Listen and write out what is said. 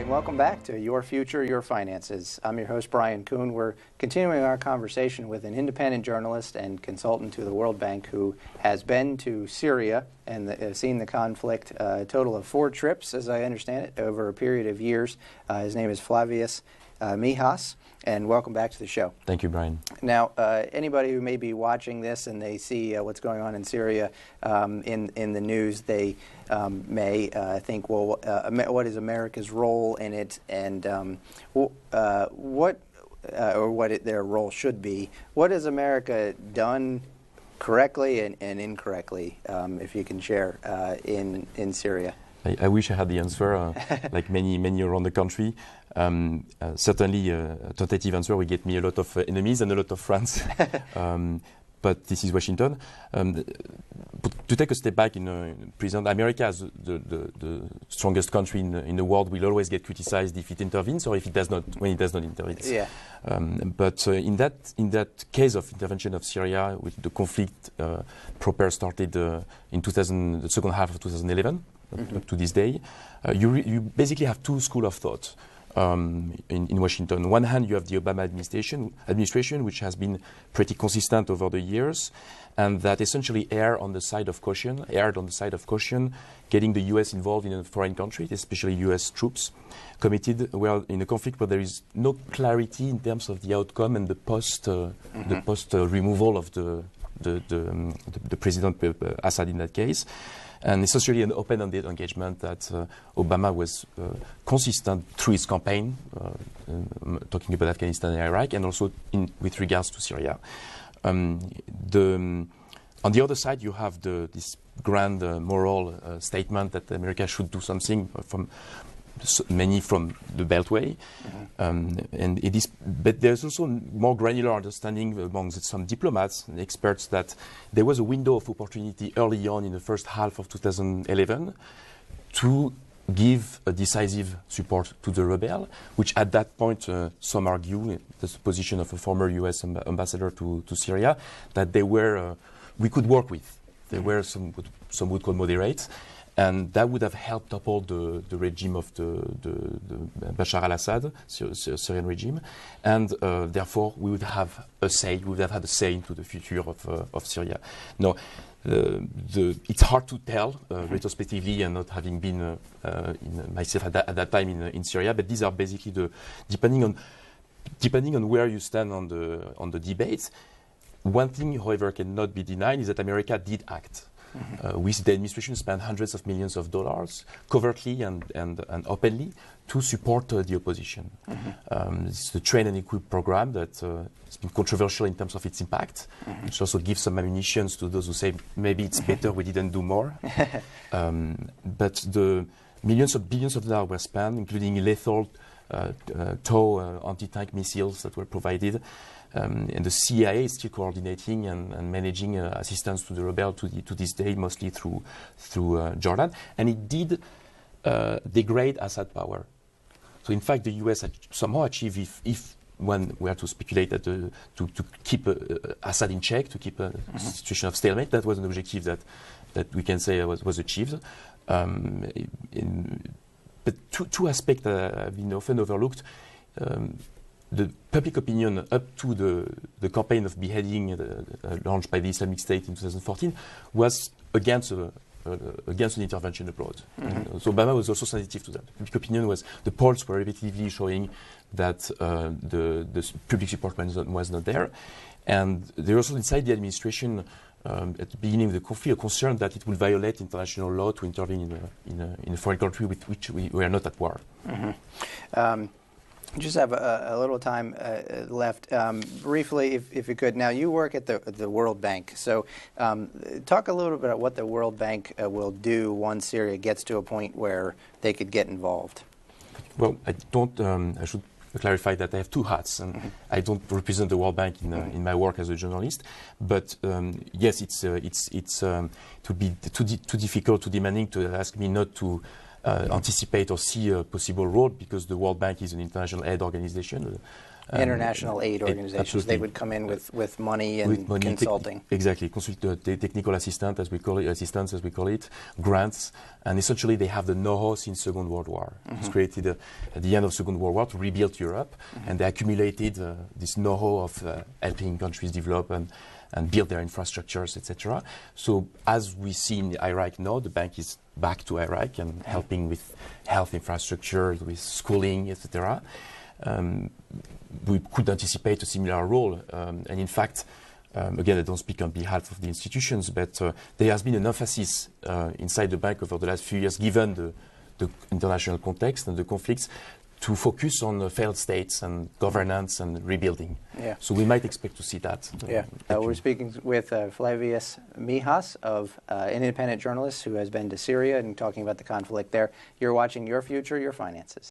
and welcome back to Your Future, Your Finances. I'm your host, Brian Kuhn. We're continuing our conversation with an independent journalist and consultant to the World Bank who has been to Syria and seen the conflict, a total of 4 trips, as I understand it, over a period of years. His name is Flavius Mihaies, and welcome back to the show. Thank you, Brian. Now, anybody who may be watching this and they see what's going on in Syria in the news, they may think, well, what is America's role in it, and what their role should be. What has America done correctly and incorrectly, if you can share, in Syria? I wish I had the answer, like many around the country. Certainly, a tentative answer will get me a lot of enemies and a lot of friends. But this is Washington. To take a step back, present America as the strongest country in the world will always get criticized if it intervenes or if it does not, when it does not intervene. Yeah. But in that case of intervention of Syria, with the conflict proper started in the second half of 2011 up to this day, you basically have 2 schools of thought. In Washington. On one hand, you have the Obama administration, which has been pretty consistent over the years, and that essentially erred on the side of caution, getting the U.S. involved in a foreign country, especially U.S. troops, committed in a conflict where there is no clarity in terms of the outcome and the post removal of the President Assad in that case. And essentially an open-ended engagement that Obama was consistent through his campaign, talking about Afghanistan and Iraq, and also with regards to Syria. On the other side, you have this grand moral statement that America should do something many from the Beltway, and but there's also more granular understanding among some diplomats and experts that there was a window of opportunity early on in the first half of 2011 to give a decisive support to the rebel, which at that point some argue, the position of a former U.S. ambassador to Syria, that we could work with. There were some would call moderates. And that would have helped topple the regime of the Bashar al-Assad, Syrian regime, and therefore we would have a say. We would have had a say into the future of Syria. Now, it's hard to tell retrospectively, and not having been myself at that time in Syria. But these are basically depending on where you stand on the debates. One thing, however, cannot be denied is that America did act. With the administration spent hundreds of millions of dollars covertly and openly to support the opposition. It's the train and equip program that has been controversial in terms of its impact, which also gives some ammunition to those who say maybe it's better we didn't do more. But the billions of dollars were spent, including lethal TOW anti-tank missiles that were provided. And the CIA is still coordinating and managing assistance to the rebel to this day, mostly through Jordan. And it did degrade Assad power. So in fact, the U.S. had somehow achieved, if one were to speculate that to keep Assad in check, to keep a situation of stalemate, that was an objective that we can say was achieved. But two aspects have been often overlooked. The public opinion up to the campaign of beheading launched by the Islamic State in 2014 was against an intervention abroad. So Obama was also sensitive to that. Public opinion the polls were repeatedly showing that the public support was not there. And there was also inside the administration at the beginning of the conflict a concern that it would violate international law to intervene in a foreign country with which we are not at war. Just have a little time left. Briefly, if you could. Now, you work at the World Bank. So talk a little bit about what the World Bank will do once Syria gets to a point where they could get involved. Well, I should clarify that I have 2 hats, and I don't represent the World Bank in my work as a journalist. But yes, it would be too difficult, too demanding to ask me not to anticipate or see a possible role, because the World Bank is an international aid organization, International aid organizations. Absolutely. They would come in with money and consulting. Exactly. Technical assistance, as we call it, grants. And essentially, they have the know-how since Second World War. It was created at the end of Second World War to rebuild Europe. And they accumulated this know-how of helping countries develop and build their infrastructures, etc. So as we see in Iraq now, the bank is back to Iraq and helping with health infrastructure, with schooling, etc. We could anticipate a similar role. And in fact, again, I don't speak on behalf of the institutions, but there has been an emphasis inside the bank over the last few years, given the international context and the conflicts, to focus on failed states and governance and rebuilding. Yeah. So we might expect to see that. We're speaking with Flavius Mihaies, an independent journalist who has been to Syria and talking about the conflict there. You're watching Your Future, Your Finances.